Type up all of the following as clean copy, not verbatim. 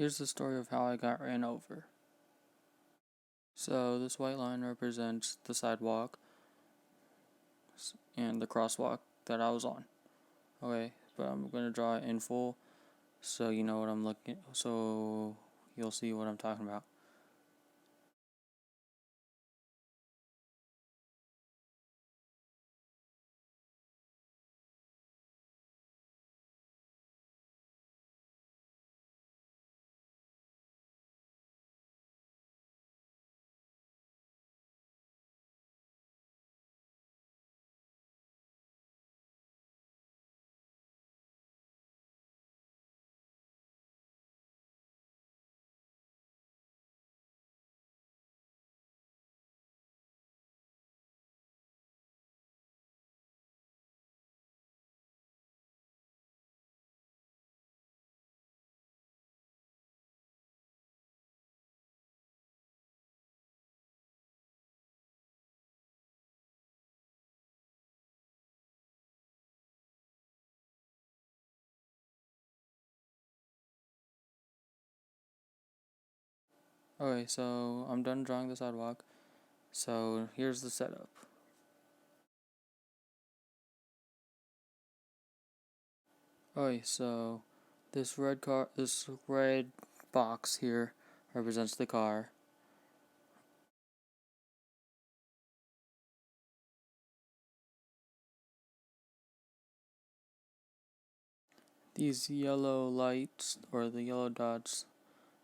here's the story of how I got ran over. So this white line represents the sidewalk and the crosswalk that I was on. Okay, but I'm gonna draw it in full so you know what I'm looking, so you'll see what I'm talking about. Okay, so I'm done drawing the sidewalk. So here's the setup. Okay, so this red box here represents the car. These yellow lights, or the yellow dots,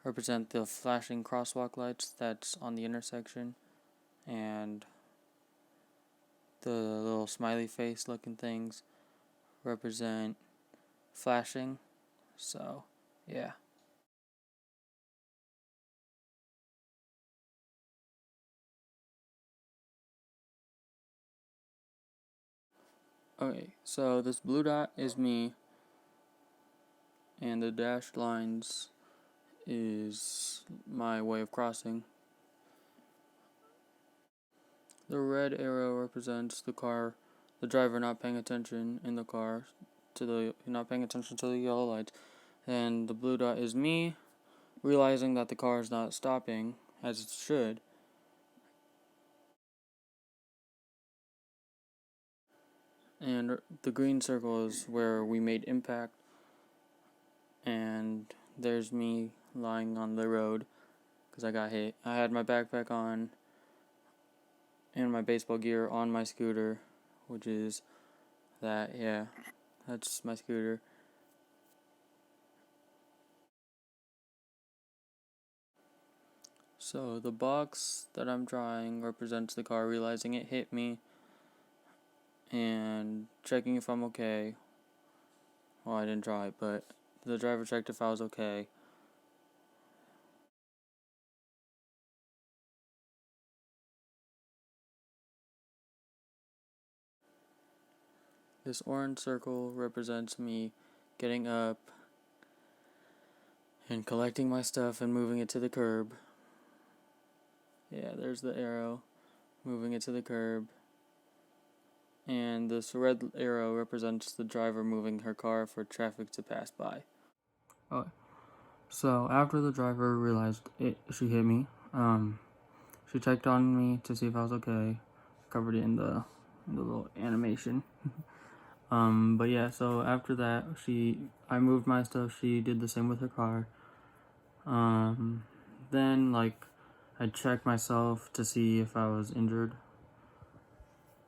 represent the flashing crosswalk lights that's on the intersection, and the little smiley face looking things represent flashing. So, yeah. Okay, so this blue dot is me, and the dashed lines is my way of crossing. The red arrow represents the driver not paying attention in the car, not paying attention to the yellow lights, and the blue dot is me realizing that the car is not stopping as it should. And the green circle is where we made impact, and there's me lying on the road because I got hit. I had my backpack on and my baseball gear on my scooter, which is that's my scooter. So the box that I'm drawing represents the car realizing it hit me and checking if I'm okay. Well, I didn't draw it, but the driver checked if I was okay. This orange circle represents me getting up and collecting my stuff and moving it to the curb. Yeah, there's the arrow, moving it to the curb. And this red arrow represents the driver moving her car for traffic to pass by. Okay. So after the driver realized she hit me, she checked on me to see if I was okay. Covered it in the little animation. But yeah, so after that, I moved my stuff. She did the same with her car. Then I checked myself to see if I was injured,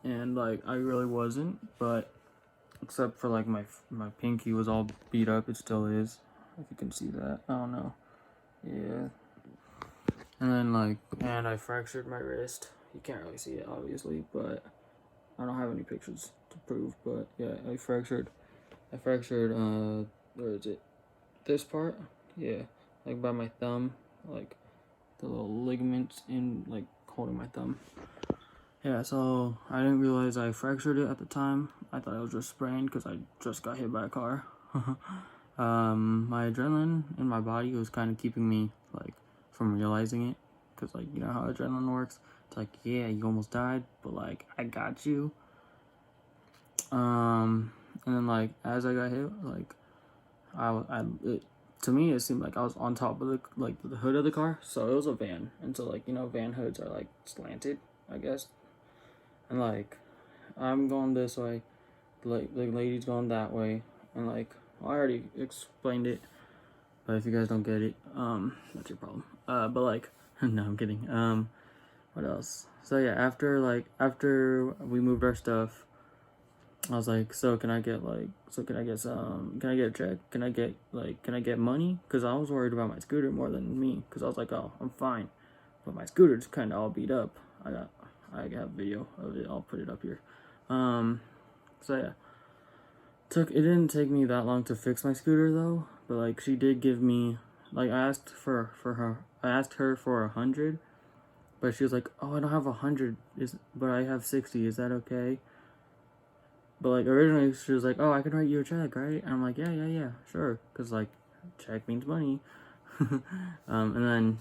and I really wasn't, but except for my pinky was all beat up. It still is, if you can see that. I don't know. Yeah. And then and I fractured my wrist. You can't really see it obviously, but I don't have any pictures to prove. But yeah, I fractured. Where is it? This part? Yeah, by my thumb, the little ligaments in holding my thumb. Yeah, so I didn't realize I fractured it at the time. I thought it was just sprained because I just got hit by a car. My adrenaline in my body was kind of keeping me from realizing it, because you know how adrenaline works. It's yeah, you almost died, but I got you. And then as I got hit, it to me it seemed like I was on top of the hood of the car. So it was a van, and so like, you know, van hoods are like slanted, I guess. And like I'm going this way, like the lady's going that way, and like I already explained it. But if you guys don't get it, that's your problem. But like, no, I'm kidding. What else? So yeah, after we moved our stuff, I was like, can I get a check? Can I get money? Cause I was worried about my scooter more than me. Cause I was like, oh, I'm fine, but my scooter's kind of all beat up. I have video of it. I'll put it up here. So yeah, it didn't take me that long to fix my scooter though. But like, she did give me, like, I asked her for 100, but she was like, oh, I don't have 100, but I have 60. Is that okay? But like, originally she was like, oh, I can write you a check, right? And I'm like, yeah, sure, cause like, check means money. And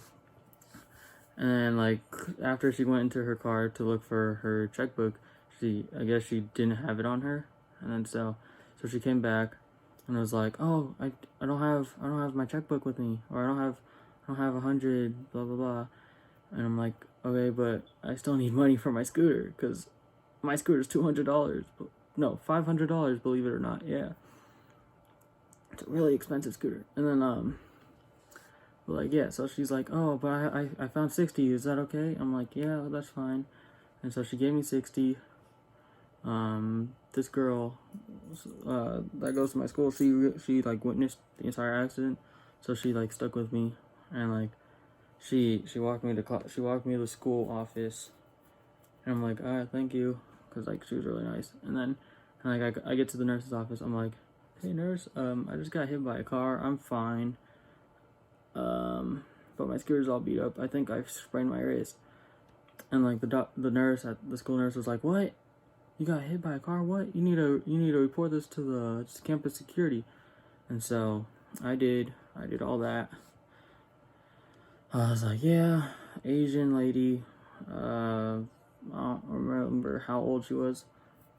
then like, after she went into her car to look for her checkbook, I guess she didn't have it on her, and then so she came back and was like, oh, I don't have my checkbook with me, or I don't have 100, blah blah blah. And I'm like, okay, but I still need money for my scooter, because my scooter's $200. No, $500, believe it or not. Yeah. It's a really expensive scooter. And then, like, yeah, so she's like, oh, but I found 60. Is that okay? I'm like, yeah, that's fine. And so she gave me 60. This girl, that goes to my school, she like witnessed the entire accident. So she like stuck with me, and like, she walked me to the school office, and I'm like, all right, thank you, because like she was really nice. And then like I get to the nurse's office. I'm like, hey nurse, I just got hit by a car. I'm fine. But my scooter's all beat up. I think I sprained my wrist. And like the school nurse was like, what? You got hit by a car? What? You need to report this to the campus security. And so I did all that. I was like, yeah, Asian lady. I don't remember how old she was.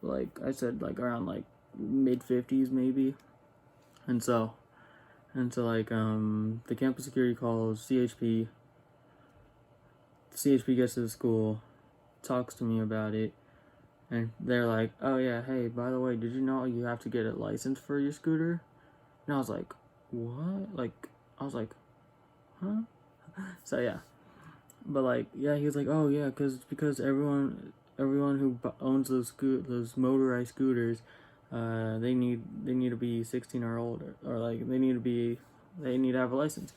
Like I said, like around like mid-50s maybe. And so like the campus security calls CHP. CHP gets to the school, talks to me about it, and they're like, oh yeah, hey, by the way, did you know you have to get a license for your scooter? And I was like, what? Like, I was like, huh? So yeah, but like, yeah, he was like, oh yeah, because everyone who owns those motorized scooters, they need to be 16 or older, or like they need to have a license.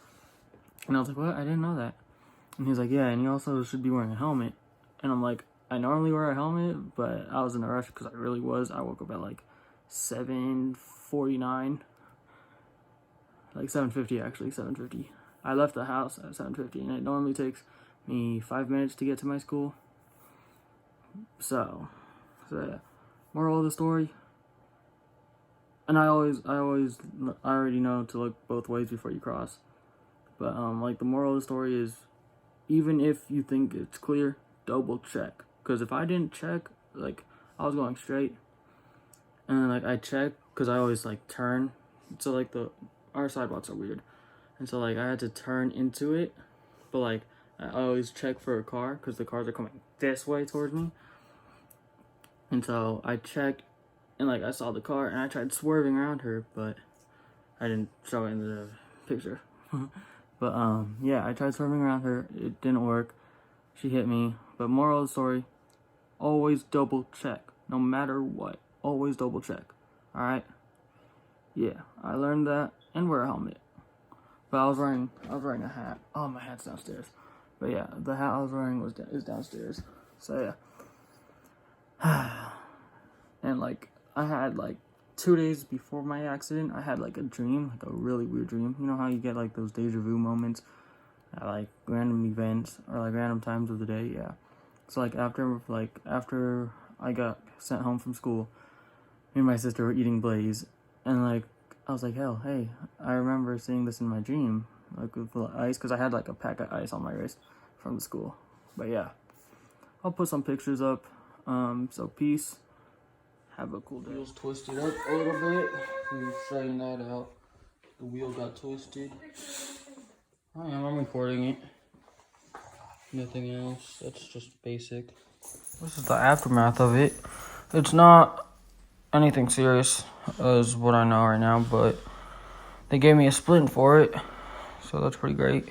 And I was like, what? I didn't know that. And he was like, yeah, and you also should be wearing a helmet. And I'm like, I normally wear a helmet, but I was in a rush because I really was. I woke up at like 7:49, like 7:50 actually, 7:50. I left the house at 7:50, and it normally takes me 5 minutes to get to my school. So yeah. Moral of the story. And I already know to look both ways before you cross. But like the moral of the story is, even if you think it's clear, double check. Because if I didn't check, like I was going straight, and then like I checked, because I always like turn. So like our sidewalks are weird. And so, like, I had to turn into it, but, like, I always check for a car, because the cars are coming this way towards me. And so, I checked, and, like, I saw the car, and I tried swerving around her, but I didn't show it in the picture. But, yeah, I tried swerving around her. It didn't work. She hit me. But moral of the story, always double check. No matter what. Always double check. Alright? Yeah, I learned that, and wear a helmet. But I was wearing a hat. Oh, my hat's downstairs. But yeah, the hat I was wearing is downstairs. So yeah. And like, I had like 2 days before my accident, I had like a dream, like a really weird dream. You know how you get like those deja vu moments at like random events or like random times of the day? Yeah. So like after I got sent home from school, me and my sister were eating Blaze, and like, I was like, hell, hey, I remember seeing this in my dream, like with the ice, because I had like a pack of ice on my wrist from the school. But yeah, I'll put some pictures up. So peace. Have a cool day. Wheels twisted up a little bit. We'll straighten that out. The wheel got twisted. I'm recording it. Nothing else. That's just basic. This is the aftermath of it. It's not anything serious, is what I know right now, but they gave me a splint for it, so that's pretty great.